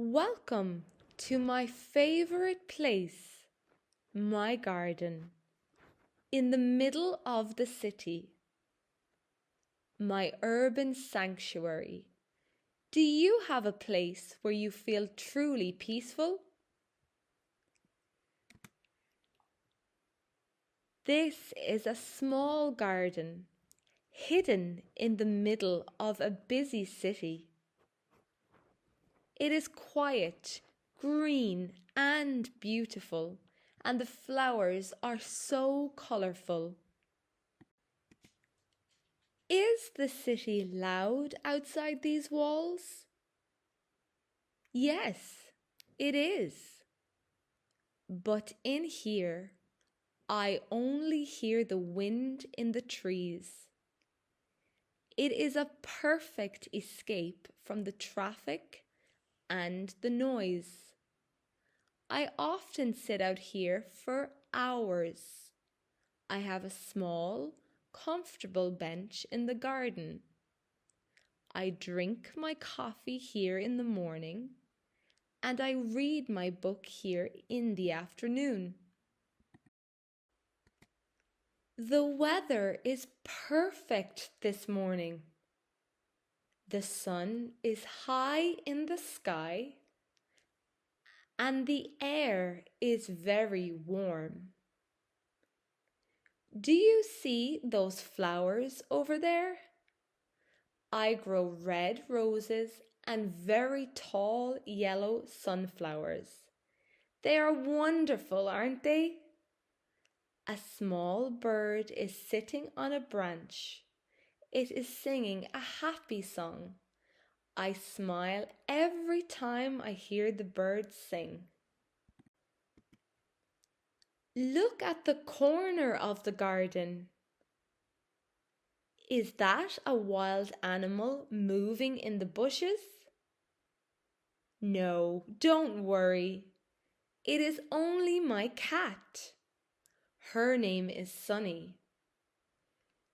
Welcome to my favorite place, my garden, in the middle of the city, my urban sanctuary. Do you have a place where you feel truly peaceful? This is a small garden, hidden in the middle of a busy city. It is quiet, green and beautiful, and the flowers are so colourful. Is the city loud outside these walls? Yes, it is. But in here, I only hear the wind in the trees. It is a perfect escape from the traffic and the noise. I often sit out here for hours. I have a small, comfortable bench in the garden. I drink my coffee here in the morning, and I read my book here in the afternoon. The weather is perfect this morning. The sun is high in the sky, and the air is very warm. Do you see those flowers over there? I grow red roses and very tall yellow sunflowers. They are wonderful, aren't they? A small bird is sitting on a branch. It is singing a happy song. I smile every time I hear the bird sing. Look at the corner of the garden. Is that a wild animal moving in the bushes? No, don't worry. It is only my cat. Her name is Sunny.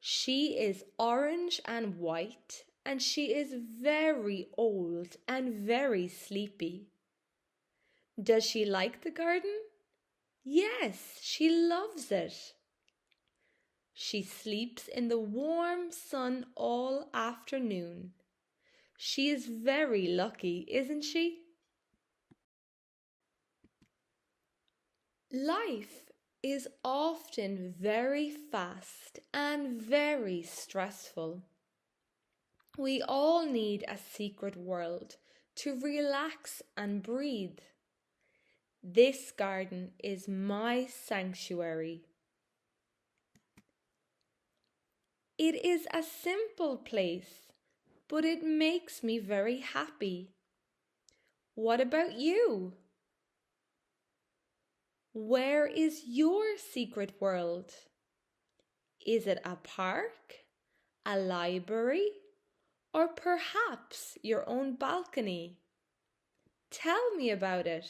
She is orange and white, and she is very old and very sleepy. Does she like the garden? Yes, she loves it. She sleeps in the warm sun all afternoon. She is very lucky, isn't she? Life is often very fast and very stressful. We all need a secret world to relax and breathe. This garden is my sanctuary. It is a simple place, but it makes me very happy. What about you? Where is your secret world? Is it a park, a library, or perhaps your own balcony? Tell me about it.